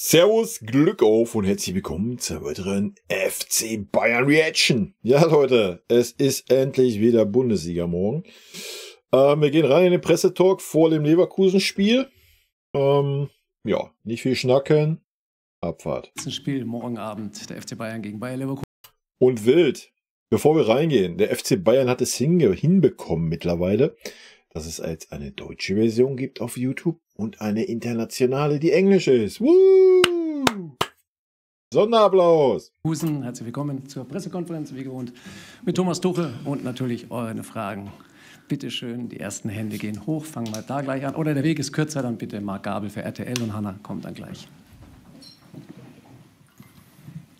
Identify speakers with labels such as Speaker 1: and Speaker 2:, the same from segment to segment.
Speaker 1: Servus, Glück auf und herzlich willkommen zur weiteren FC Bayern Reaction. Ja, Leute, es ist endlich wieder Bundesliga morgen. Wir gehen rein in den Pressetalk vor dem Leverkusen-Spiel. Ja, nicht viel schnacken. Abfahrt.
Speaker 2: Das ist ein Spiel morgen Abend, der FC Bayern gegen Bayer Leverkusen.
Speaker 1: Und wild, bevor wir reingehen, der FC Bayern hat es hinbekommen mittlerweile, dass es als eine deutsche Version gibt auf YouTube und eine internationale, die englisch ist. Woo! Sonderapplaus!
Speaker 2: Herzlich willkommen zur Pressekonferenz, wie gewohnt, mit Thomas Tuchel und natürlich eure Fragen. Bitte schön, die ersten Hände gehen hoch, fangen wir da gleich an. Oder der Weg ist kürzer, dann bitte Marc Gabel für RTL und Hanna kommt dann gleich.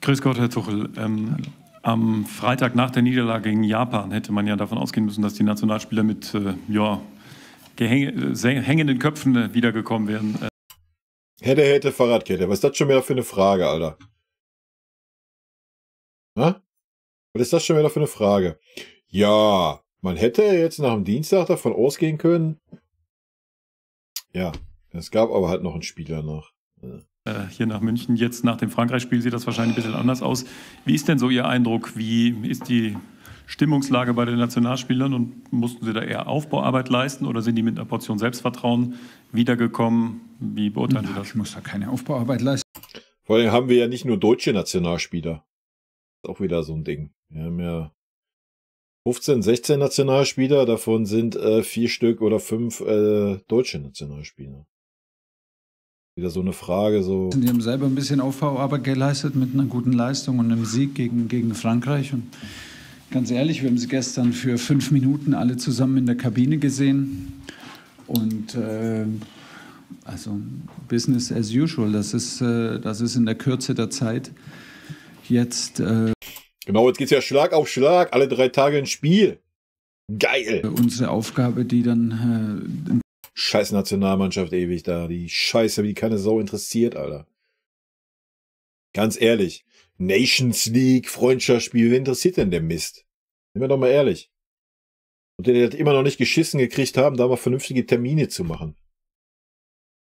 Speaker 3: Grüß Gott, Herr Tuchel. Am Freitag nach der Niederlage gegen Japan hätte man ja davon ausgehen müssen, dass die Nationalspieler mit hängenden Köpfen wiedergekommen wären.
Speaker 1: Hätte, Fahrradkette. Was ist das schon wieder für eine Frage, Alter? Na? Was ist das schon wieder für eine Frage? Ja, man hätte jetzt nach dem Dienstag davon ausgehen können. Ja, es gab aber halt noch einen Spiel danach.
Speaker 3: Hier nach München. Jetzt nach dem Frankreich-Spiel sieht das wahrscheinlich ein bisschen anders aus. Wie ist denn so Ihr Eindruck? Wie ist die Stimmungslage bei den Nationalspielern und mussten sie da eher Aufbauarbeit leisten oder sind die mit einer Portion Selbstvertrauen wiedergekommen? Wie beurteilen Sie das?
Speaker 4: Ich muss da keine Aufbauarbeit leisten.
Speaker 1: Vor allem haben wir ja nicht nur deutsche Nationalspieler. Das ist auch wieder so ein Ding. Wir haben ja 15, 16 Nationalspieler, davon sind 4 Stück oder 5 deutsche Nationalspieler. Wieder so eine Frage, so.
Speaker 4: Die haben selber ein bisschen Aufbauarbeit geleistet mit einer guten Leistung und einem Sieg gegen Frankreich. Und ganz ehrlich, wir haben sie gestern für 5 Minuten alle zusammen in der Kabine gesehen. Und also Business as usual, das ist in der Kürze der Zeit jetzt.
Speaker 1: Genau, jetzt geht's ja Schlag auf Schlag, alle 3 Tage ein Spiel. Geil!
Speaker 4: Unsere Aufgabe, die dann.
Speaker 1: Scheiß Nationalmannschaft ewig da. Die Scheiße, wie keine Sau interessiert, Alter. Ganz ehrlich. Nations League, Freundschaftsspiel, wer interessiert denn der Mist? Sind wir doch mal ehrlich. Und die das immer noch nicht geschissen gekriegt haben, da mal vernünftige Termine zu machen.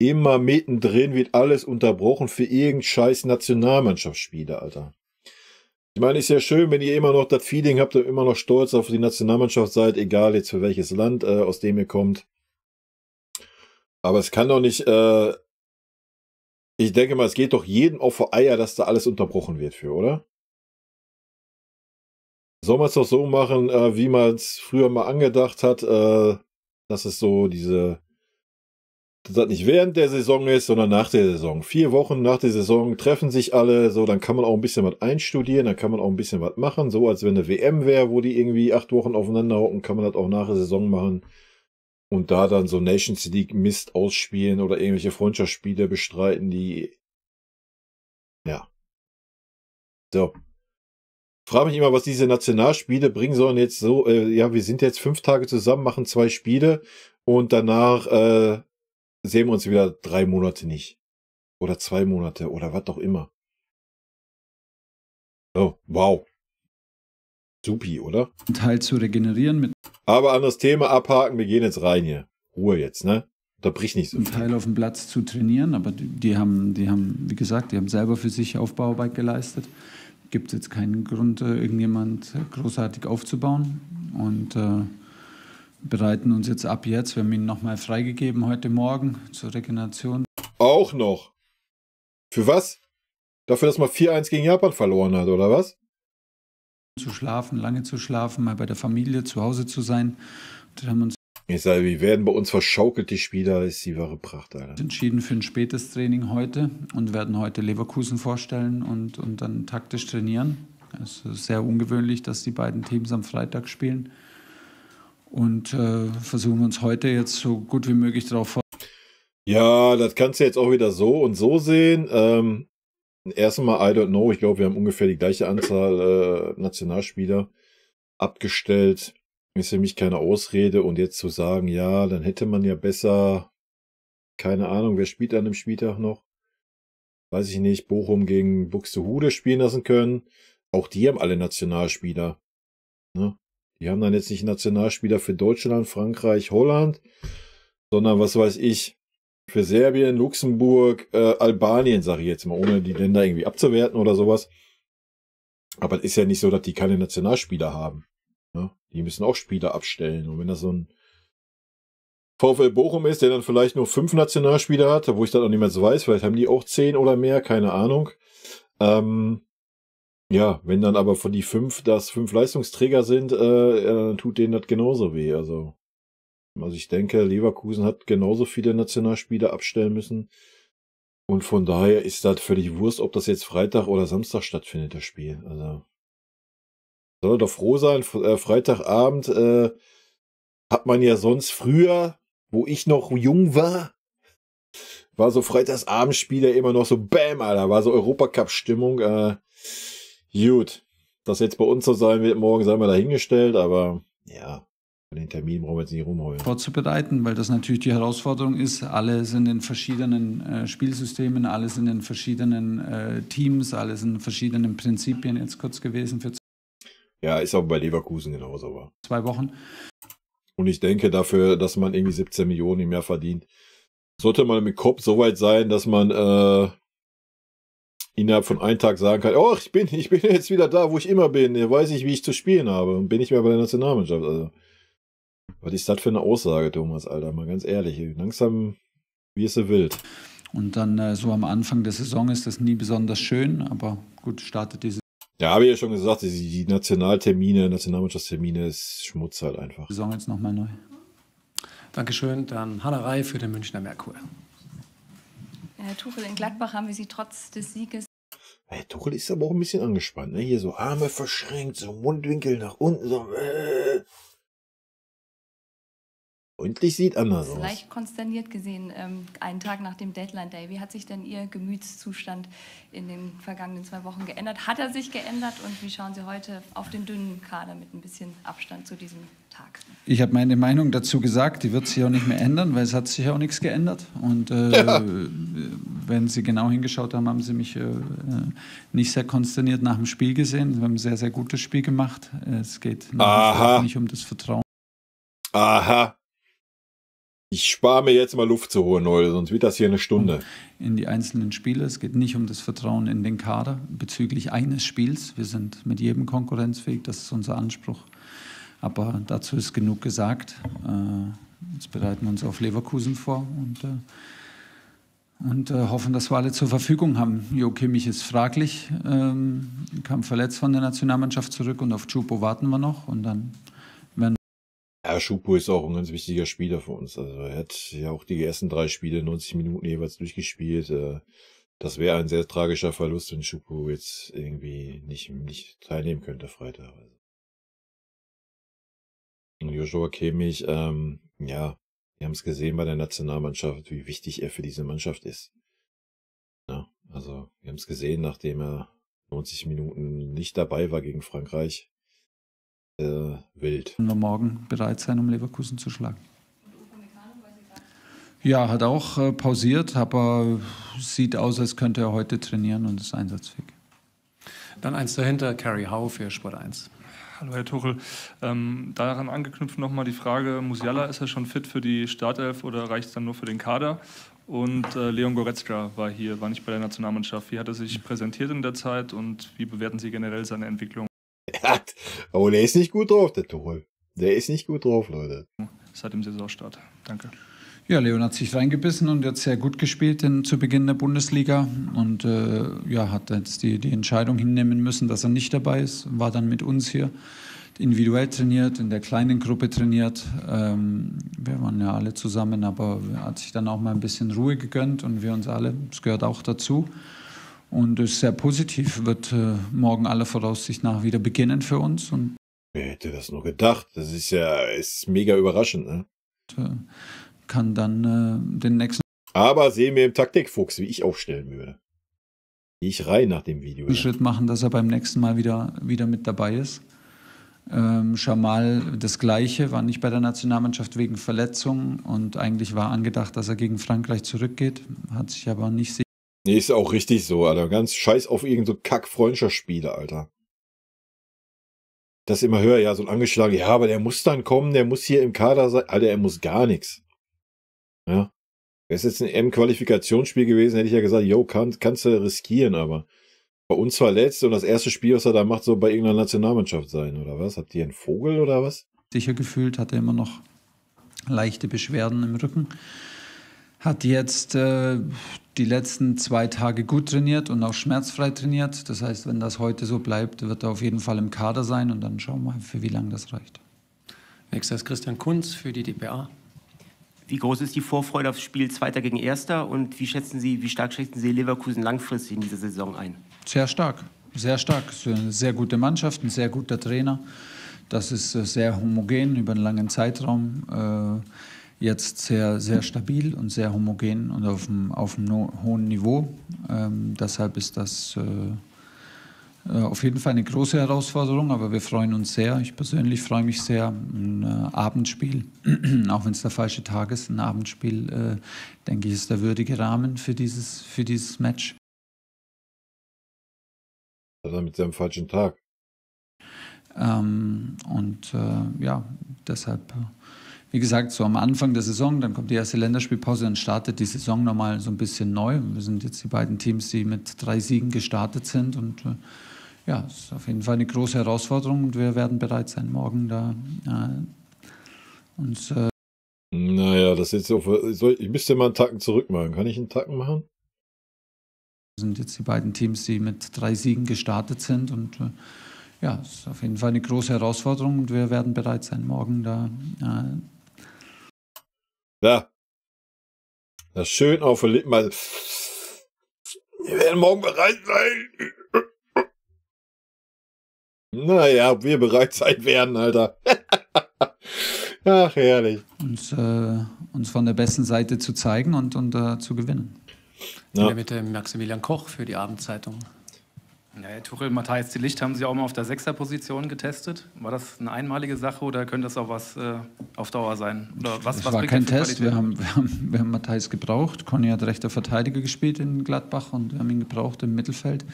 Speaker 1: Immer mittendrin wird alles unterbrochen für irgendein scheiß Nationalmannschaftsspiele, Alter. Ich meine, ist ja schön, wenn ihr immer noch das Feeling habt und immer noch stolz auf die Nationalmannschaft seid, egal jetzt für welches Land, aus dem ihr kommt. Aber es kann doch nicht, ich denke mal, es geht doch jedem auf die Eier, dass da alles unterbrochen wird für, oder? Soll man es doch so machen, wie man es früher mal angedacht hat, dass es so dass das nicht während der Saison ist, sondern nach der Saison. 4 Wochen nach der Saison treffen sich alle, so, dann kann man auch ein bisschen was einstudieren, dann kann man auch ein bisschen was machen, so als wenn eine WM wäre, wo die irgendwie 8 Wochen aufeinander hocken, kann man das auch nach der Saison machen. Und da dann so Nations League Mist ausspielen oder irgendwelche Freundschaftsspiele bestreiten, die, ja. So. Frage mich immer, was diese Nationalspiele bringen sollen jetzt so, ja, wir sind jetzt 5 Tage zusammen, machen 2 Spiele und danach, sehen wir uns wieder 3 Monate nicht. Oder 2 Monate oder was auch immer. Oh, wow. Supi, oder?
Speaker 4: Einen Teil zu regenerieren mit.
Speaker 1: Aber anderes Thema, abhaken, wir gehen jetzt rein hier. Ruhe jetzt, ne? Unterbrich nicht so viel.
Speaker 4: Einen Teil auf dem Platz zu trainieren, aber die haben, wie gesagt, die haben selber für sich Aufbauarbeit geleistet. Gibt es jetzt keinen Grund, irgendjemand großartig aufzubauen und bereiten uns jetzt ab jetzt. Wir haben ihn nochmal freigegeben heute Morgen zur Regeneration.
Speaker 1: Auch noch? Für was? Dafür, dass man 4-1 gegen Japan verloren hat, oder was?
Speaker 4: Zu schlafen, lange zu schlafen, mal bei der Familie zu Hause zu sein. Und haben uns
Speaker 1: ich sage, wir werden bei uns verschaukelt, die Spieler, ist die wahre Pracht, Alter.
Speaker 4: Entschieden für ein spätes Training heute und werden heute Leverkusen vorstellen und dann taktisch trainieren. Es ist sehr ungewöhnlich, dass die beiden Teams am Freitag spielen. Und versuchen uns heute jetzt so gut wie möglich darauf vorzubereiten.
Speaker 1: Ja, das kannst du jetzt auch wieder so und so sehen. Erstmal, I don't know, ich glaube, wir haben ungefähr die gleiche Anzahl Nationalspieler abgestellt. Ist für mich keine Ausrede. Und jetzt zu sagen, ja, dann hätte man ja besser, keine Ahnung, wer spielt an dem Spieltag noch? Weiß ich nicht, Bochum gegen Buxtehude spielen lassen können. Auch die haben alle Nationalspieler. Ne? Die haben dann jetzt nicht Nationalspieler für Deutschland, Frankreich, Holland, sondern was weiß ich, für Serbien, Luxemburg, Albanien, sage ich jetzt mal, ohne die Länder irgendwie abzuwerten oder sowas. Aber es ist ja nicht so, dass die keine Nationalspieler haben. Ne? Die müssen auch Spieler abstellen. Und wenn das so ein VfL Bochum ist, der dann vielleicht nur 5 Nationalspieler hat, wo ich dann auch nicht mehr so weiß, vielleicht haben die auch 10 oder mehr, keine Ahnung. Ja, wenn dann aber von die 5 das 5 Leistungsträger sind, dann tut denen das genauso weh. Also ich denke, Leverkusen hat genauso viele Nationalspieler abstellen müssen. Und von daher ist das völlig Wurst, ob das jetzt Freitag oder Samstag stattfindet, das Spiel. Also soll doch froh sein, Freitagabend hat man ja sonst früher, wo ich noch jung war so Freitagsabendspiele immer noch so Bam, Alter, war so Europacup-Stimmung. Gut, das jetzt bei uns so sein wird, morgen sei mal dahingestellt, aber ja, den Termin brauchen wir jetzt nicht rumheulen.
Speaker 4: Vorzubereiten, weil das natürlich die Herausforderung ist. Alle sind in verschiedenen Spielsystemen, alle sind in verschiedenen Teams, alle sind in verschiedenen Prinzipien jetzt kurz gewesen für
Speaker 1: Ja, ist auch bei Leverkusen genauso. Aber
Speaker 4: 2 Wochen.
Speaker 1: Und ich denke dafür, dass man irgendwie 17 Millionen im Jahr verdient, sollte man mit Kopf so weit sein, dass man innerhalb von einem Tag sagen kann, oh, ich bin jetzt wieder da, wo ich immer bin. Weiß ich, wie ich zu spielen habe und bin nicht mehr bei der Nationalmannschaft. Also, was ist das für eine Aussage, Thomas, Alter? Mal ganz ehrlich, langsam wirst du wild.
Speaker 4: Und dann so am Anfang der Saison ist das nie besonders schön, aber gut, startet diese
Speaker 1: Ja, habe ich ja schon gesagt, die Nationalmannschaftstermine ist Schmutz halt einfach.
Speaker 4: Saison jetzt nochmal neu.
Speaker 2: Dankeschön. Dann Hannah Rey für den Münchner Merkur.
Speaker 5: Herr Tuchel, in Gladbach haben wir Sie trotz des Sieges.
Speaker 1: Hey, Tuchel ist aber auch ein bisschen angespannt, ne? Hier so Arme verschränkt, so Mundwinkel nach unten, so. Freundlich sieht anders aus.
Speaker 5: Leicht konsterniert gesehen, einen Tag nach dem Deadline Day. Wie hat sich denn Ihr Gemütszustand in den vergangenen 2 Wochen geändert? Hat er sich geändert und wie schauen Sie heute auf den dünnen Kader mit ein bisschen Abstand zu diesem Tag?
Speaker 4: Ich habe meine Meinung dazu gesagt, die wird sich auch nicht mehr ändern, weil es hat sich auch nichts geändert. Und wenn Sie genau hingeschaut haben, haben Sie mich nicht sehr konsterniert nach dem Spiel gesehen. Wir haben ein sehr, sehr gutes Spiel gemacht. Es geht nicht um das Vertrauen.
Speaker 1: Aha. Ich spare mir jetzt mal Luft zu holen, Leute, sonst wird das hier eine Stunde.
Speaker 4: In die einzelnen Spiele. Es geht nicht um das Vertrauen in den Kader bezüglich eines Spiels. Wir sind mit jedem konkurrenzfähig, das ist unser Anspruch. Aber dazu ist genug gesagt. Jetzt bereiten wir uns auf Leverkusen vor und hoffen, dass wir alle zur Verfügung haben. Jo Kimmich ist fraglich, kam verletzt von der Nationalmannschaft zurück und auf Choupo warten wir noch und dann werden
Speaker 1: Ja, Choupo ist auch ein ganz wichtiger Spieler für uns. Also er hat ja auch die ersten 3 Spiele 90 Minuten jeweils durchgespielt. Das wäre ein sehr tragischer Verlust, wenn Choupo jetzt irgendwie nicht teilnehmen könnte Freitag. Und Joshua Kimmich, ja, wir haben es gesehen bei der Nationalmannschaft, wie wichtig er für diese Mannschaft ist. Ja, also wir haben es gesehen, nachdem er 90 Minuten nicht dabei war gegen Frankreich. Wild.
Speaker 4: wir morgen bereit sein, um Leverkusen zu schlagen. Ja, hat auch pausiert, aber sieht aus, als könnte er heute trainieren und ist einsatzfähig.
Speaker 2: Dann eins dahinter, Carrie Howe für Sport 1.
Speaker 6: Hallo Herr Tuchel, daran angeknüpft nochmal die Frage, Musiala, ist er schon fit für die Startelf oder reicht es dann nur für den Kader? Und Leon Goretzka war nicht bei der Nationalmannschaft. Wie hat er sich präsentiert in der Zeit und wie bewerten Sie generell seine Entwicklung?
Speaker 1: Aber der ist nicht gut drauf, der Tuchel. Der ist nicht gut drauf, Leute.
Speaker 6: Seit dem Saisonstart. Danke.
Speaker 4: Ja, Leon hat sich reingebissen und hat sehr gut gespielt zu Beginn der Bundesliga und hat jetzt die Entscheidung hinnehmen müssen, dass er nicht dabei ist. War dann mit uns hier individuell trainiert, in der kleinen Gruppe trainiert. Wir waren ja alle zusammen, aber er hat sich dann auch mal ein bisschen Ruhe gegönnt und wir uns alle, das gehört auch dazu. Und ist sehr positiv, wird morgen aller Voraussicht nach wieder beginnen für uns. Und
Speaker 1: wer hätte das nur gedacht? Das ist mega überraschend, ne?
Speaker 4: Kann dann den nächsten
Speaker 1: Aber sehen wir im Taktikfuchs, wie ich aufstellen würde. Gehe ich rein nach dem Video.
Speaker 4: Schritt machen, dass er beim nächsten Mal wieder mit dabei ist. Jamal das Gleiche, war nicht bei der Nationalmannschaft wegen Verletzung und eigentlich war angedacht, dass er gegen Frankreich zurückgeht, hat sich aber nicht sicher.
Speaker 1: Nee, ist auch richtig so, Alter. Ganz scheiß auf irgend so Kack-Freundschaftsspiele, Alter. Das immer höher, ja, so ein angeschlagen, ja, aber der muss dann kommen, der muss hier im Kader sein. Alter, er muss gar nichts. Ja. Wäre es jetzt ein EM-Qualifikationsspiel gewesen, hätte ich ja gesagt, jo, kannst du riskieren, aber bei uns verletzt und das erste Spiel, was er da macht, soll bei irgendeiner Nationalmannschaft sein, oder was? Habt ihr einen Vogel oder was?
Speaker 4: Sicher gefühlt, hatte immer noch leichte Beschwerden im Rücken. Hat jetzt die letzten 2 Tage gut trainiert und auch schmerzfrei trainiert. Das heißt, wenn das heute so bleibt, wird er auf jeden Fall im Kader sein und dann schauen wir, für wie lange das reicht.
Speaker 2: Nächster ist Christian Kunz für die dpa.
Speaker 7: Wie groß ist die Vorfreude aufs Spiel Zweiter gegen Erster und wie stark schätzen Sie Leverkusen langfristig in dieser Saison ein?
Speaker 4: Sehr stark, sehr stark. Es ist eine sehr gute Mannschaft, ein sehr guter Trainer. Das ist sehr homogen über einen langen Zeitraum. Jetzt sehr, sehr stabil und sehr homogen und auf einem hohen Niveau. Deshalb ist das auf jeden Fall eine große Herausforderung, aber wir freuen uns sehr. Ich persönlich freue mich sehr. Ein Abendspiel, auch wenn es der falsche Tag ist, ein Abendspiel, denke ich, ist der würdige Rahmen für dieses Match.
Speaker 1: Also mit seinem falschen Tag.
Speaker 4: Ja, deshalb, wie gesagt, so am Anfang der Saison, dann kommt die erste Länderspielpause, dann startet die Saison nochmal so ein bisschen neu. Wir sind jetzt die beiden Teams, die mit 3 Siegen gestartet sind und ja, es ist auf jeden Fall eine große Herausforderung und wir werden bereit sein, morgen da uns...
Speaker 1: Naja, das ist jetzt ich müsste mal einen Tacken zurück machen. Kann ich einen Tacken machen?
Speaker 4: Wir sind jetzt die beiden Teams, die mit 3 Siegen gestartet sind und ja, es ist auf jeden Fall eine große Herausforderung und wir werden bereit sein, morgen da...
Speaker 1: Ja. Das schön auf den Lippen. Wir werden morgen bereit sein. Naja, ob wir bereit sein werden, Alter. Ach, herrlich.
Speaker 4: Uns von der besten Seite zu zeigen und zu gewinnen.
Speaker 2: Ja. Mit dem Maximilian Koch für die Abendzeitung.
Speaker 8: Ja, Herr Tuchel, Matthijs de Ligt haben Sie auch mal auf der 6er-Position getestet. War das eine einmalige Sache oder könnte das auch was auf Dauer sein? Oder was
Speaker 4: war kein Test. Wir haben Matthijs gebraucht. Conny hat rechter Verteidiger gespielt in Gladbach und wir haben ihn gebraucht im Mittelfeld,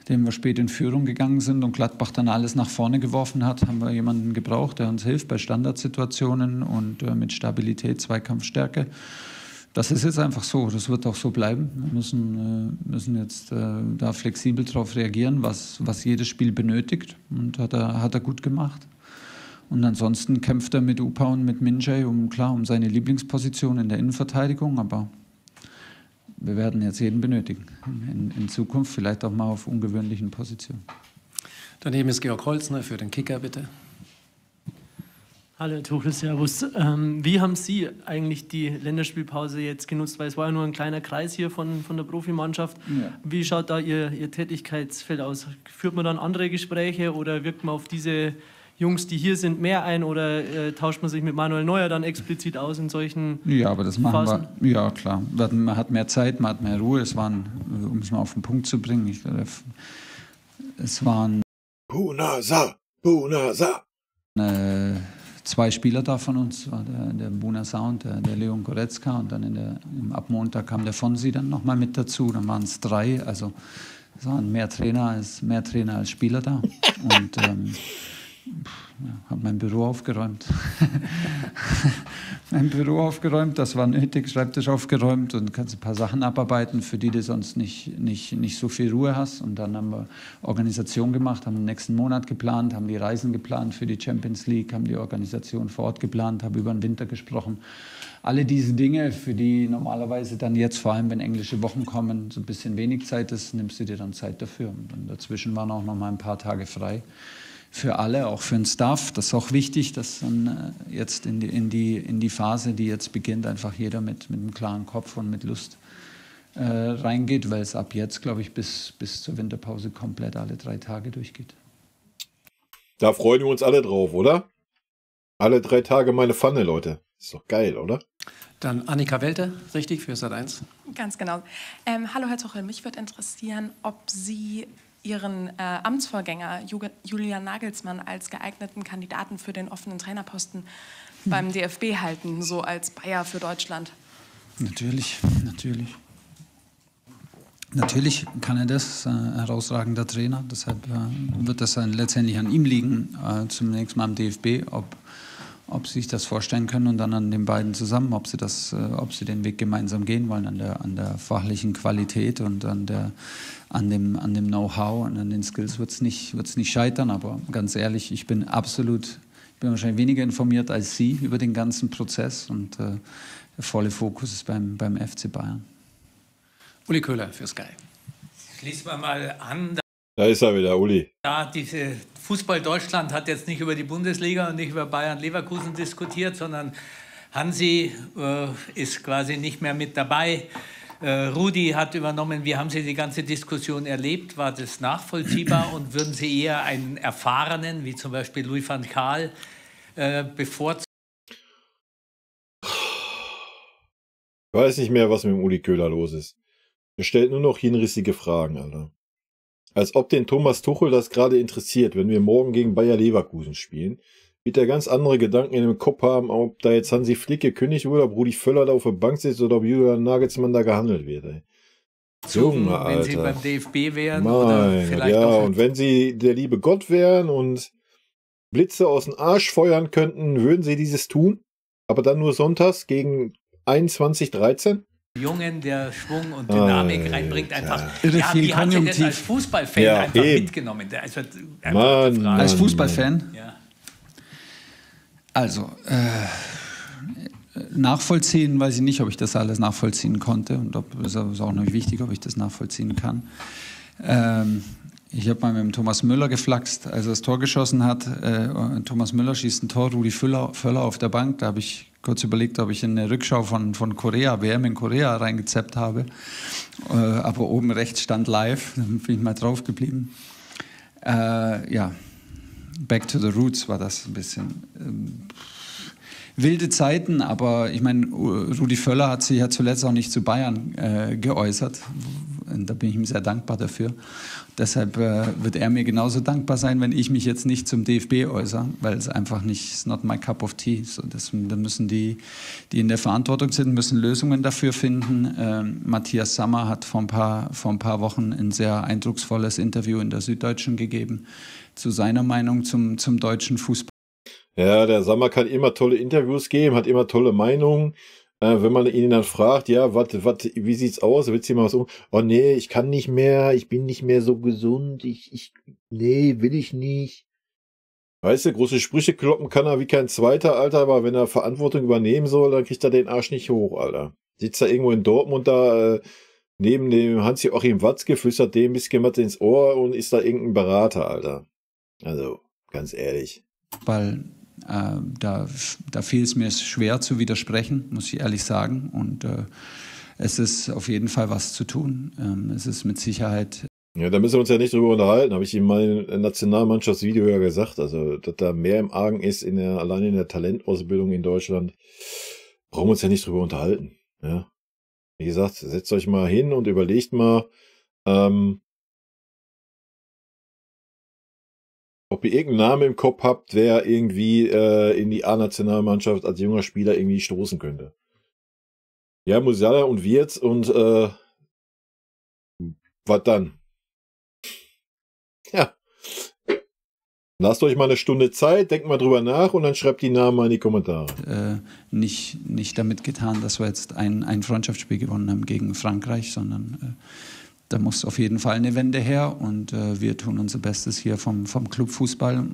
Speaker 4: dem wir spät in Führung gegangen sind und Gladbach dann alles nach vorne geworfen hat, haben wir jemanden gebraucht, der uns hilft bei Standardsituationen und mit Stabilität, Zweikampfstärke. Das ist jetzt einfach so, das wird auch so bleiben. Wir müssen jetzt da flexibel darauf reagieren, was jedes Spiel benötigt und hat er gut gemacht. Und ansonsten kämpft er mit Upa und mit Minjay um seine Lieblingsposition in der Innenverteidigung, aber wir werden jetzt jeden benötigen. In Zukunft vielleicht auch mal auf ungewöhnlichen Positionen.
Speaker 2: Daneben ist Georg Holzner für den Kicker, bitte.
Speaker 9: Hallo, Tuchel, servus. Wie haben Sie eigentlich die Länderspielpause jetzt genutzt? Weil es war ja nur ein kleiner Kreis hier von der Profimannschaft. Ja. Wie schaut da Ihr Tätigkeitsfeld aus? Führt man dann andere Gespräche oder wirkt man auf diese Jungs, die hier sind, mehr ein oder tauscht man sich mit Manuel Neuer dann explizit aus in solchen
Speaker 4: Ja, aber das machen Phasen? Wir. Ja, klar. Man hat mehr Zeit, man hat mehr Ruhe. Um es mal auf den Punkt zu bringen, es waren
Speaker 1: Bunasa!
Speaker 4: 2 Spieler da von uns, war der Bunasa und der Leon Goretzka und dann ab Montag kam der Fonsi dann nochmal mit dazu, dann waren es 3, also es waren mehr Trainer als Spieler da und habe mein Büro aufgeräumt. Das war nötig, Schreibtisch aufgeräumt und kannst ein paar Sachen abarbeiten, für die du sonst nicht so viel Ruhe hast. Und dann haben wir Organisation gemacht, haben den nächsten Monat geplant, haben die Reisen geplant für die Champions League, haben die Organisation vor Ort geplant, haben über den Winter gesprochen. Alle diese Dinge, für die normalerweise dann jetzt, vor allem wenn englische Wochen kommen, so ein bisschen wenig Zeit ist, nimmst du dir dann Zeit dafür. Und dann dazwischen waren auch noch mal ein paar Tage frei. Für alle, auch für den Staff. Das ist auch wichtig, dass dann jetzt in die Phase, die jetzt beginnt, einfach jeder mit einem klaren Kopf und mit Lust reingeht, weil es ab jetzt, glaube ich, bis zur Winterpause komplett alle 3 Tage durchgeht.
Speaker 1: Da freuen wir uns alle drauf, oder? Alle 3 Tage meine Pfanne, Leute. Ist doch geil, oder?
Speaker 2: Dann Annika Welte, richtig, für Sat.1.
Speaker 10: Ganz genau. Hallo Herr Tuchel, mich würde interessieren, ob Sie Ihren Amtsvorgänger Julian Nagelsmann als geeigneten Kandidaten für den offenen Trainerposten beim DFB halten, so als Bayer für Deutschland.
Speaker 4: Natürlich. Natürlich kann er das, herausragender Trainer. Deshalb wird das letztendlich an ihm liegen, zunächst mal am DFB, ob sie sich das vorstellen können und dann an den beiden zusammen, ob sie den Weg gemeinsam gehen wollen, an der fachlichen Qualität und an dem Know-how und an den Skills wird's nicht scheitern. Aber ganz ehrlich, ich bin wahrscheinlich weniger informiert als Sie über den ganzen Prozess und der volle Fokus ist beim FC Bayern.
Speaker 2: Uli Köhler für Sky.
Speaker 11: Schließen wir mal an.
Speaker 1: Da ist er wieder, Uli.
Speaker 11: Ja, diese Fußball Deutschland hat jetzt nicht über die Bundesliga und nicht über Bayern Leverkusen diskutiert, sondern Hansi ist quasi nicht mehr mit dabei. Rudi hat übernommen. Wie haben Sie die ganze Diskussion erlebt? War das nachvollziehbar und würden Sie eher einen erfahrenen, wie zum Beispiel Louis van Gaal, bevorzugen?
Speaker 1: Ich weiß nicht mehr, was mit dem Uli Köhler los ist. Er stellt nur noch hinrissige Fragen, Alter. Als ob den Thomas Tuchel das gerade interessiert, wenn wir morgen gegen Bayer Leverkusen spielen, wird er ganz andere Gedanken in dem Kopf haben, ob da jetzt Hansi Flick gekündigt wurde, ob Rudi Völler da auf der Bank sitzt oder ob Julian Nagelsmann da gehandelt wird, ey. Junge, Alter.
Speaker 11: Wenn Sie beim DFB wären
Speaker 1: Mein
Speaker 11: oder vielleicht
Speaker 1: ja,
Speaker 11: auch...
Speaker 1: und wenn Sie der liebe Gott wären und Blitze aus dem Arsch feuern könnten, würden Sie dieses tun? Aber dann nur sonntags gegen 21:13?
Speaker 11: Jungen, der Schwung und Dynamik reinbringt, einfach. Ja,
Speaker 4: viel
Speaker 11: wie hat Sie das als Fußballfan einfach mitgenommen?
Speaker 4: Mann. Als Fußballfan?
Speaker 11: Ja.
Speaker 4: Also, nachvollziehen weiß ich nicht, ob ich das alles nachvollziehen konnte und es ist auch noch wichtig, ob ich das nachvollziehen kann. Ich habe mal mit dem Thomas Müller geflaxt, als er das Tor geschossen hat. Thomas Müller schießt ein Tor, Rudi Völler auf der Bank. Da habe ich kurz überlegt, ob ich in eine Rückschau von Korea, WM in Korea reingezappt habe. Aber oben rechts stand live, dann bin ich mal drauf geblieben. Ja, back to the roots war das ein bisschen. Wilde Zeiten, aber ich meine, Rudi Völler hat sich ja zuletzt auch nicht zu Bayern geäußert. Und da bin ich ihm sehr dankbar dafür. Deshalb wird er mir genauso dankbar sein, wenn ich mich jetzt nicht zum DFB äußere, weil es einfach nicht, it's not my cup of tea. So, da müssen die in der Verantwortung sind, müssen Lösungen dafür finden. Matthias Sammer hat vor ein paar Wochen ein sehr eindrucksvolles Interview in der Süddeutschen gegeben zu seiner Meinung zum deutschen Fußball.
Speaker 1: Ja, der Sammer kann immer tolle Interviews geben, hat immer tolle Meinungen. Wenn man ihn dann fragt, ja, wie sieht's aus? Willst du mal was um? Oh nee, ich kann nicht mehr, ich bin nicht mehr so gesund, nee, will ich nicht. Weißt du, große Sprüche kloppen kann er wie kein Zweiter, Alter, aber wenn er Verantwortung übernehmen soll, dann kriegt er den Arsch nicht hoch, Alter. Sitzt er irgendwo in Dortmund da, neben dem Hans-Joachim Watzke, flüstert dem ein bisschen was ins Ohr und ist da irgendein Berater, Alter. Also, ganz ehrlich.
Speaker 4: Weil da fiel es mir schwer zu widersprechen, muss ich ehrlich sagen. Und es ist auf jeden Fall was zu tun. Es ist mit Sicherheit...
Speaker 1: Ja, da müssen wir uns ja nicht drüber unterhalten. Habe ich in meinem Nationalmannschaftsvideo ja gesagt. Also, dass da mehr im Argen ist, allein in der Talentausbildung in Deutschland, brauchen wir uns ja nicht drüber unterhalten. Ja. Wie gesagt, setzt euch mal hin und überlegt mal, ob ihr irgendeinen Namen im Kopf habt, wer irgendwie in die A-Nationalmannschaft als junger Spieler irgendwie stoßen könnte. Ja, Musiala und Wirtz und was dann? Ja. Lasst euch mal eine Stunde Zeit, denkt mal drüber nach und dann schreibt die Namen mal in die Kommentare.
Speaker 4: Nicht damit getan, dass wir jetzt ein Freundschaftsspiel gewonnen haben gegen Frankreich, sondern da muss auf jeden Fall eine Wende her und wir tun unser Bestes hier vom Clubfußball,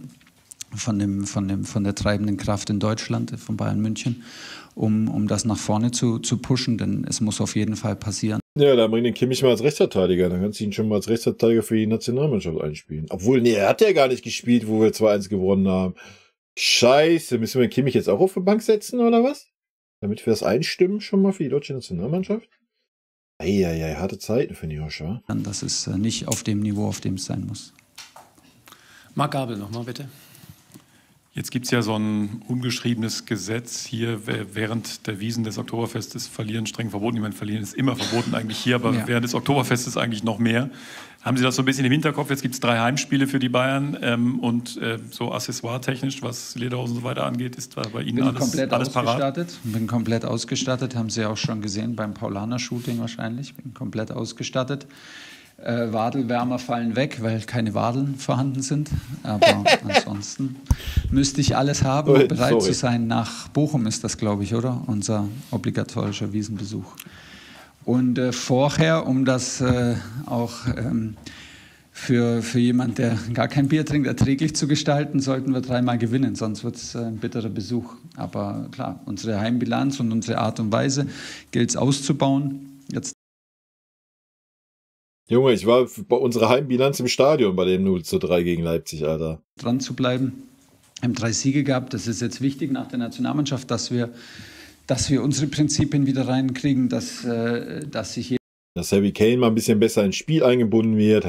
Speaker 4: von der treibenden Kraft in Deutschland, von Bayern München, um das nach vorne zu pushen, denn es muss auf jeden Fall passieren.
Speaker 1: Ja, dann bring den Kimmich mal als Rechtsverteidiger, dann kannst du ihn schon mal als Rechtsverteidiger für die Nationalmannschaft einspielen. Obwohl, nee, er hat ja gar nicht gespielt, wo wir 2-1 gewonnen haben. Scheiße, müssen wir den Kimmich jetzt auch auf die Bank setzen, oder was? Damit wir das einstimmen schon mal für die deutsche Nationalmannschaft? Eieiei, harte Zeiten für Josh, wa?
Speaker 4: Das ist nicht auf dem Niveau, auf dem es sein muss.
Speaker 2: Marc Gabel nochmal, bitte.
Speaker 3: Jetzt gibt es ja so ein ungeschriebenes Gesetz hier, während der Wiesn des Oktoberfestes verlieren streng verboten. Ich meine, verlieren ist immer verboten eigentlich hier, aber während des Oktoberfestes eigentlich noch mehr. Haben Sie das so ein bisschen im Hinterkopf? Jetzt gibt es 3 Heimspiele für die Bayern und so accessoire-technisch, was Lederhosen und so weiter angeht, ist da bei Ihnen alles parat?
Speaker 4: Bin komplett ausgestattet, haben Sie auch schon gesehen beim Paulaner-Shooting wahrscheinlich. Bin komplett ausgestattet. Wadelwärmer fallen weg, weil keine Wadeln vorhanden sind. Aber ansonsten müsste ich alles haben, um bereit zu sein. Nach Bochum ist das, glaube ich, oder? Unser obligatorischer Wiesenbesuch. Und vorher, um das auch für jemanden, der gar kein Bier trinkt, erträglich zu gestalten, sollten wir 3-mal gewinnen, sonst wird es ein bitterer Besuch. Aber klar, unsere Heimbilanz und unsere Art und Weise gilt es auszubauen. Jetzt
Speaker 1: Junge, ich war bei unserer Heimbilanz im Stadion bei dem 0:3 gegen Leipzig, Alter.
Speaker 4: Dran zu bleiben. Wir haben 3 Siege gehabt. Das ist jetzt wichtig nach der Nationalmannschaft, dass wir unsere Prinzipien wieder reinkriegen, dass sich
Speaker 1: Harry Kane mal ein bisschen besser ins Spiel eingebunden wird,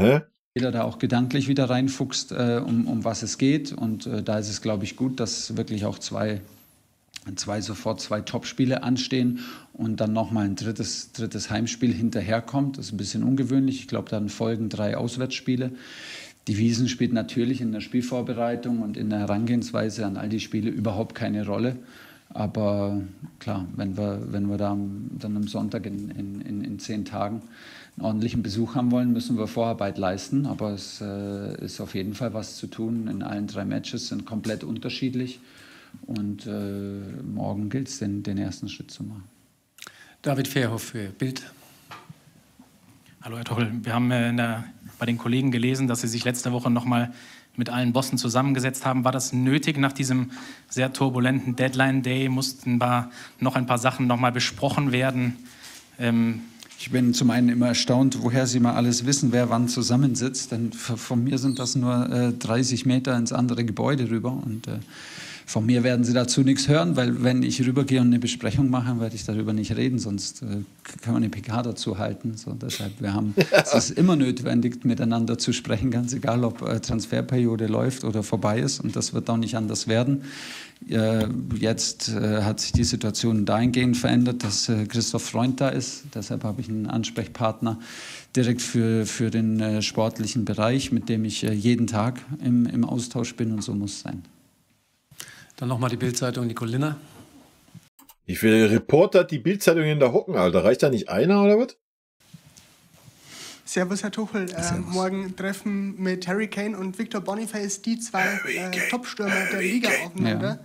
Speaker 4: jeder da auch gedanklich wieder reinfuchst, um was es geht. Und da ist es, glaube ich, gut, dass wirklich auch sofort zwei Topspiele anstehen und dann nochmal ein drittes Heimspiel hinterherkommt. Das ist ein bisschen ungewöhnlich. Ich glaube, dann folgen 3 Auswärtsspiele. Die Wiesn spielt natürlich in der Spielvorbereitung und in der Herangehensweise an all die Spiele überhaupt keine Rolle. Aber klar, wenn wir da dann am Sonntag in 10 Tagen einen ordentlichen Besuch haben wollen, müssen wir Vorarbeit leisten. Aber es ist auf jeden Fall was zu tun. In allen 3 Matches sind komplett unterschiedlich. Und morgen gilt es, den ersten Schritt zu machen.
Speaker 2: David Fairhoff für Bild.
Speaker 8: Hallo Herr Tuchel, wir haben bei den Kollegen gelesen, dass Sie sich letzte Woche nochmal mit allen Bossen zusammengesetzt haben. War das nötig nach diesem sehr turbulenten Deadline-Day? Mussten noch ein paar Sachen nochmal besprochen werden?
Speaker 4: Ich bin zum einen immer erstaunt, woher Sie mal alles wissen, wer wann zusammensitzt. Denn von mir sind das nur 30 Meter ins andere Gebäude rüber. Und von mir werden Sie dazu nichts hören, weil wenn ich rübergehe und eine Besprechung mache, werde ich darüber nicht reden, sonst kann man eine PK dazu halten. So, deshalb, es ist immer notwendig, miteinander zu sprechen, ganz egal, ob Transferperiode läuft oder vorbei ist. Und das wird auch nicht anders werden. Jetzt hat sich die Situation dahingehend verändert, dass Christoph Freund da ist. Deshalb habe ich einen Ansprechpartner direkt für den sportlichen Bereich, mit dem ich jeden Tag im Austausch bin, und so muss es sein.
Speaker 2: Dann nochmal die Bild-Zeitung, Nicole Linner.
Speaker 1: Wie viele Reporter hat die Bild-Zeitung in der hocken, Alter? Reicht da nicht einer oder was?
Speaker 12: Servus, Herr Tuchel. Morgen treffen mit Harry Kane und Victor Boniface die 2 Top-Stürmer der Liga aufeinander.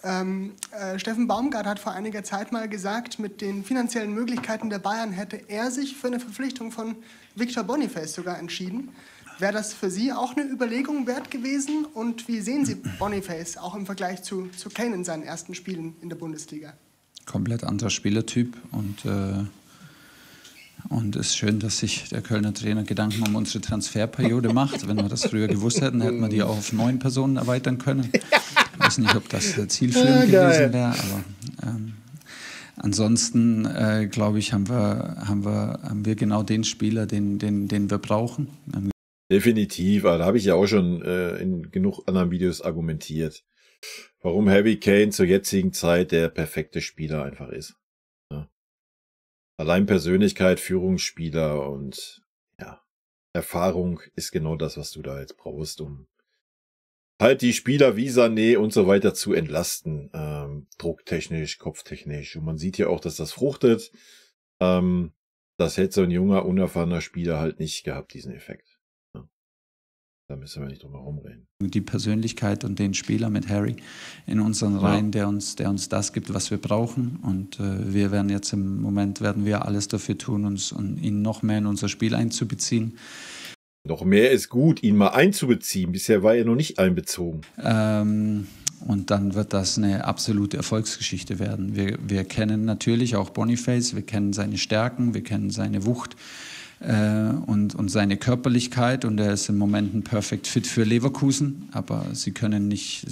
Speaker 12: Ja. Steffen Baumgart hat vor einiger Zeit mal gesagt, mit den finanziellen Möglichkeiten der Bayern hätte er sich für eine Verpflichtung von Victor Boniface sogar entschieden. Wäre das für Sie auch eine Überlegung wert gewesen? Und wie sehen Sie Boniface auch im Vergleich zu Kane in seinen ersten Spielen in der Bundesliga?
Speaker 4: Komplett anderer Spielertyp und es ist schön, dass sich der Kölner Trainer Gedanken um unsere Transferperiode macht. Wenn wir das früher gewusst hätten, hätten wir die auch auf 9 Personen erweitern können. Ich weiß nicht, ob das zielführend gewesen wäre, aber ansonsten, glaube ich, haben wir genau den Spieler, den wir brauchen.
Speaker 1: Definitiv, da habe ich ja auch schon in genug anderen Videos argumentiert, warum Harry Kane zur jetzigen Zeit der perfekte Spieler einfach ist. Ja. Allein Persönlichkeit, Führungsspieler und ja, Erfahrung ist genau das, was du da jetzt brauchst, um halt die Spieler wie Sané und so weiter zu entlasten, drucktechnisch, kopftechnisch. Und man sieht ja auch, dass das fruchtet. Das hätte so ein junger, unerfahrener Spieler halt nicht gehabt, diesen Effekt. Da müssen wir nicht drum herum reden.
Speaker 4: Die Persönlichkeit und den Spieler mit Harry in unseren Reihen, der uns das gibt, was wir brauchen. Und wir werden jetzt im Moment alles dafür tun, ihn noch mehr in unser Spiel einzubeziehen.
Speaker 1: Noch mehr ist gut, ihn mal einzubeziehen. Bisher war er noch nicht einbezogen.
Speaker 4: Und dann wird das eine absolute Erfolgsgeschichte werden. Wir kennen natürlich auch Boniface, wir kennen seine Stärken, wir kennen seine Wucht. Und seine Körperlichkeit, und er ist im Moment ein Perfect Fit für Leverkusen, aber sie können nicht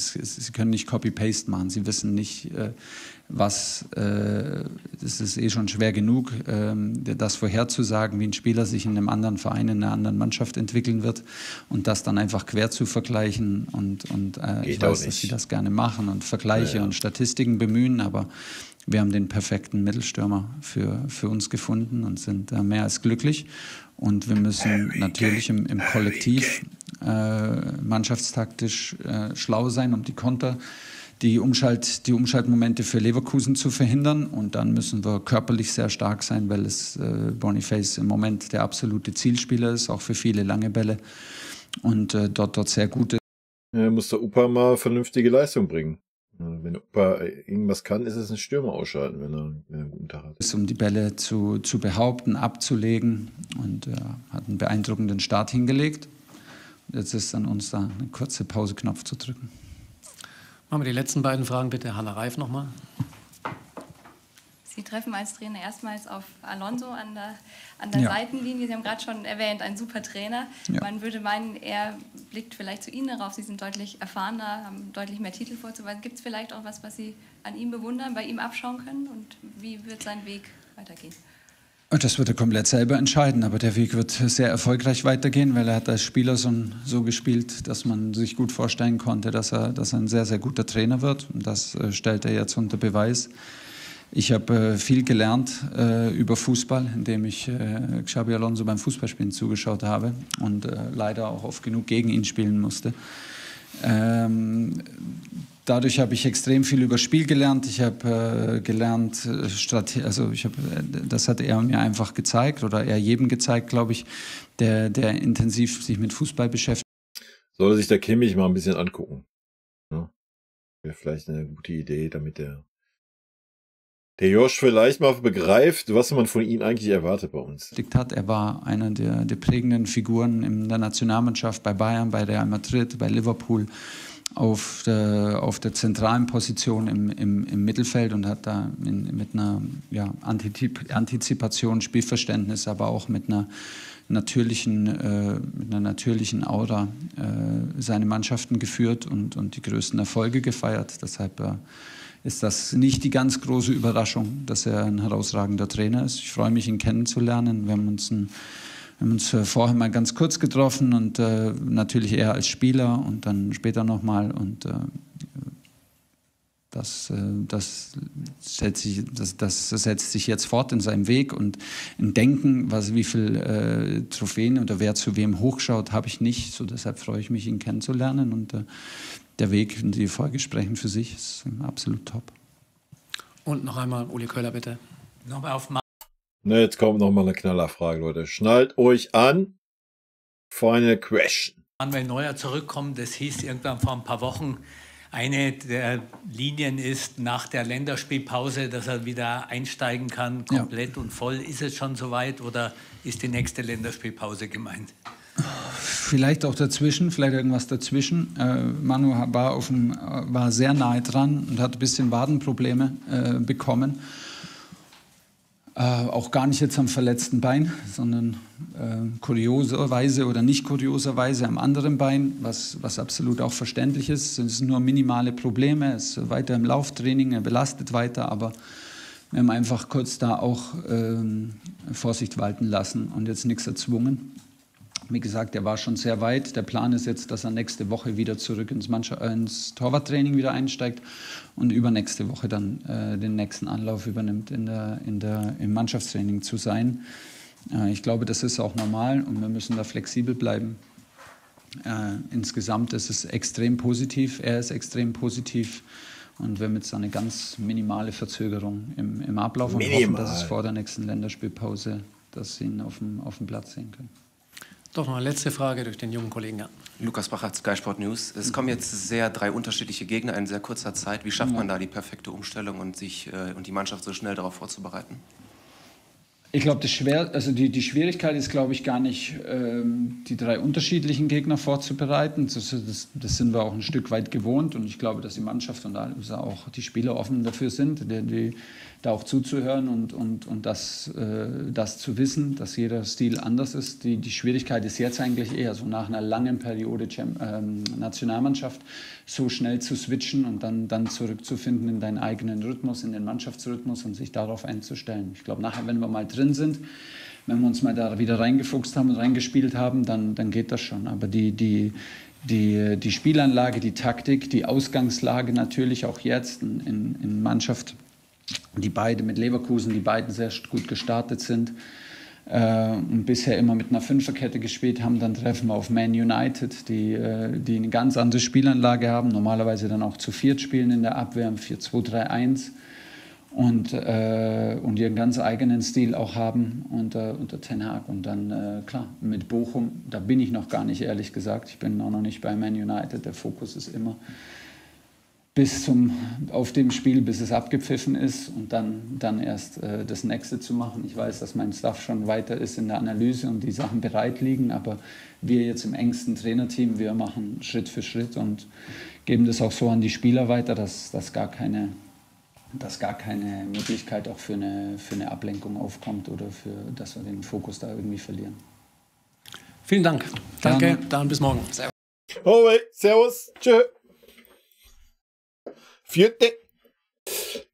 Speaker 4: Copy-Paste machen, sie wissen nicht, es ist schon schwer genug, das vorherzusagen, wie ein Spieler sich in einem anderen Verein, in einer anderen Mannschaft entwickeln wird, und das dann einfach quer zu vergleichen und ich weiß, dass sie das gerne machen und Vergleiche und Statistiken bemühen, aber wir haben den perfekten Mittelstürmer für uns gefunden und sind mehr als glücklich. Und wir müssen natürlich im Kollektiv mannschaftstaktisch schlau sein, um die Konter die Umschaltmomente für Leverkusen zu verhindern. Und dann müssen wir körperlich sehr stark sein, weil es Boniface im Moment der absolute Zielspieler ist, auch für viele lange Bälle. Und dort sehr gut ist.
Speaker 1: Ja, muss der Upa mal vernünftige Leistung bringen. Wenn der Upa irgendwas kann, ist es ein Stürmer ausschalten, wenn er einen guten Tag hat.
Speaker 4: Um die Bälle zu behaupten, abzulegen, und hat einen beeindruckenden Start hingelegt. Jetzt ist an uns, da eine kurze Pauseknopf zu drücken.
Speaker 2: Machen wir die letzten beiden Fragen bitte. Hanna Reif nochmal.
Speaker 5: Sie treffen als Trainer erstmals auf Alonso an der Seitenlinie. Sie haben gerade schon erwähnt, ein super Trainer. Ja. Man würde meinen, er blickt vielleicht zu Ihnen darauf. Sie sind deutlich erfahrener, haben deutlich mehr Titel vorzuweisen. Gibt es vielleicht auch was Sie an ihm bewundern, bei ihm abschauen können? Und wie wird sein Weg weitergehen?
Speaker 4: Das wird er komplett selber entscheiden, aber der Weg wird sehr erfolgreich weitergehen, weil er hat als Spieler so gespielt, dass man sich gut vorstellen konnte, dass er ein sehr, sehr guter Trainer wird. Und das stellt er jetzt unter Beweis. Ich habe viel gelernt über Fußball, indem ich Xabi Alonso beim Fußballspielen zugeschaut habe und leider auch oft genug gegen ihn spielen musste. Dadurch habe ich extrem viel über Spiel gelernt. Ich habe gelernt, das hat er mir einfach gezeigt, oder er jedem gezeigt, glaube ich, der intensiv sich mit Fußball beschäftigt.
Speaker 1: Soll sich der Kimmich mal ein bisschen angucken. Ja? Wäre vielleicht eine gute Idee, damit der Josh vielleicht mal begreift, was man von ihm eigentlich erwartet bei uns.
Speaker 4: Er war einer der prägenden Figuren in der Nationalmannschaft, bei Bayern, bei Real Madrid, bei Liverpool, auf der zentralen Position im Mittelfeld, und hat da mit einer Antizipation, Spielverständnis, aber auch mit einer natürlichen Aura seine Mannschaften geführt und die größten Erfolge gefeiert. Deshalb ist das nicht die ganz große Überraschung, dass er ein herausragender Trainer ist. Ich freue mich, ihn kennenzulernen. Wir haben uns vorher mal ganz kurz getroffen, und natürlich er als Spieler und dann später nochmal. Und das setzt sich jetzt fort in seinem Weg und im Denken, wie viel Trophäen oder wer zu wem hochschaut, habe ich nicht. So, deshalb freue ich mich, ihn kennenzulernen. Und der Weg und die Folge sprechen für sich, ist absolut top.
Speaker 2: Und noch einmal Uli Köhler, bitte.
Speaker 11: Nochmal auf
Speaker 1: Jetzt kommt nochmal eine Knallerfrage, Leute. Schnallt euch an. Final question.
Speaker 11: Manuel Neuer zurückkommt, das hieß irgendwann vor ein paar Wochen, eine der Linien ist nach der Länderspielpause, dass er wieder einsteigen kann, komplett und voll. Ist es schon soweit, oder ist die nächste Länderspielpause gemeint?
Speaker 4: Vielleicht auch dazwischen, vielleicht irgendwas dazwischen. Manu war sehr nahe dran und hat ein bisschen Wadenprobleme bekommen. Auch gar nicht jetzt am verletzten Bein, sondern kurioserweise oder nicht kurioserweise am anderen Bein, was absolut auch verständlich ist. Es sind nur minimale Probleme, er ist weiter im Lauftraining, er belastet weiter, aber wir haben einfach kurz da auch Vorsicht walten lassen und jetzt nichts erzwungen. Wie gesagt, er war schon sehr weit. Der Plan ist jetzt, dass er nächste Woche wieder zurück ins Torwarttraining wieder einsteigt und übernächste Woche dann den nächsten Anlauf übernimmt, im Mannschaftstraining zu sein. Ich glaube, das ist auch normal und wir müssen da flexibel bleiben. Insgesamt ist es extrem positiv. Er ist extrem positiv. Und wir haben jetzt eine ganz minimale Verzögerung im Ablauf und hoffen, dass es vor der nächsten Länderspielpause, dass Sie ihn auf dem Platz sehen können.
Speaker 2: Doch noch eine letzte Frage durch den jungen Kollegen. Ja.
Speaker 13: Lukas Bachert, Sky Sport News. Es kommen jetzt drei unterschiedliche Gegner in sehr kurzer Zeit. Wie schafft man da die perfekte Umstellung und die Mannschaft so schnell darauf vorzubereiten?
Speaker 4: Ich glaube, die Schwierigkeit ist, glaube ich, gar nicht, die drei unterschiedlichen Gegner vorzubereiten. Das sind wir auch ein Stück weit gewohnt. Und ich glaube, dass die Mannschaft und auch die Spieler offen dafür sind, die da auch zuzuhören und das zu wissen, dass jeder Stil anders ist. Die Schwierigkeit ist jetzt eigentlich eher so nach einer langen Periode Nationalmannschaft so schnell zu switchen und dann zurückzufinden in deinen eigenen Rhythmus, in den Mannschaftsrhythmus und sich darauf einzustellen. Ich glaube, nachher, wenn wir mal drin sind, wenn wir uns mal da wieder reingefuchst haben und reingespielt haben, dann geht das schon. Aber die Spielanlage, die Taktik, die Ausgangslage natürlich auch jetzt in Mannschaft, die beide mit Leverkusen, die beiden sehr gut gestartet sind, und bisher immer mit einer Fünferkette gespielt haben. Dann treffen wir auf Man United, die eine ganz andere Spielanlage haben, normalerweise dann auch zu viert spielen in der Abwehr, 4-2-3-1 und ihren ganz eigenen Stil auch haben unter Ten Hag. Und dann, klar, mit Bochum, da bin ich noch gar nicht, ehrlich gesagt. Ich bin auch noch nicht bei Man United. Der Fokus ist immer auf dem Spiel, bis es abgepfiffen ist und dann erst das nächste zu machen. Ich weiß, dass mein Staff schon weiter ist in der Analyse und die Sachen bereit liegen, aber wir jetzt im engsten Trainerteam, wir machen Schritt für Schritt und geben das auch so an die Spieler weiter, dass gar keine Möglichkeit auch für eine Ablenkung aufkommt oder dass wir den Fokus da irgendwie verlieren.
Speaker 2: Vielen Dank. Danke, dann bis morgen.
Speaker 1: Servus. Oh, hey, servus. Tschö. Vierte.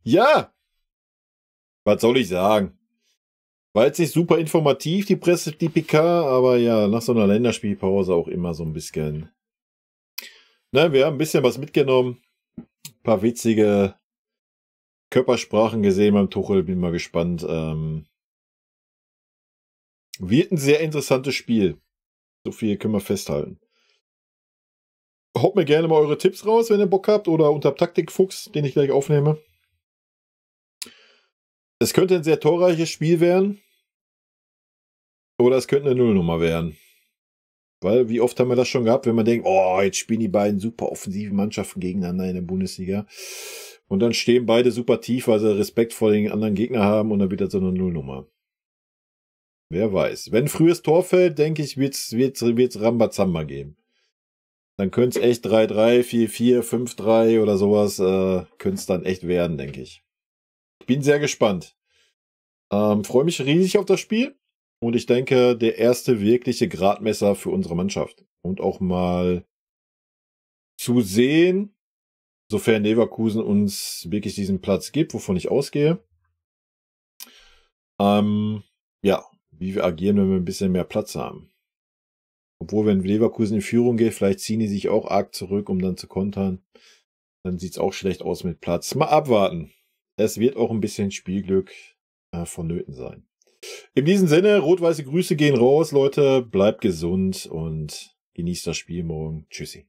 Speaker 1: Ja. Was soll ich sagen? War jetzt nicht super informativ, die PK, aber ja, nach so einer Länderspielpause auch immer so ein bisschen. Na, wir haben ein bisschen was mitgenommen. Ein paar witzige Körpersprachen gesehen beim Tuchel. Bin mal gespannt. Wird ein sehr interessantes Spiel. So viel können wir festhalten. Haut mir gerne mal eure Tipps raus, wenn ihr Bock habt, oder unter Taktikfuchs, den ich gleich aufnehme. Es könnte ein sehr torreiches Spiel werden. Oder es könnte eine Nullnummer werden. Weil, wie oft haben wir das schon gehabt, wenn man denkt, oh, jetzt spielen die beiden super offensiven Mannschaften gegeneinander in der Bundesliga. Und dann stehen beide super tief, weil sie Respekt vor den anderen Gegnern haben, und dann wird das so eine Nullnummer. Wer weiß. Wenn frühes Tor fällt, denke ich, wird's Rambazamba geben. Dann könnte es echt 3-3, 4-4, 5-3 oder sowas, könnte es dann echt werden, denke ich. Ich bin sehr gespannt. Freue mich riesig auf das Spiel. Und ich denke, der erste wirkliche Gradmesser für unsere Mannschaft. Und auch mal zu sehen, sofern Leverkusen uns wirklich diesen Platz gibt, wovon ich ausgehe. Ja, wie wir agieren, wenn wir ein bisschen mehr Platz haben. Obwohl, wenn Leverkusen in Führung geht, vielleicht ziehen die sich auch arg zurück, um dann zu kontern. Dann sieht es auch schlecht aus mit Platz. Mal abwarten. Es wird auch ein bisschen Spielglück vonnöten sein. In diesem Sinne, rot-weiße Grüße gehen raus, Leute. Bleibt gesund und genießt das Spiel morgen. Tschüssi.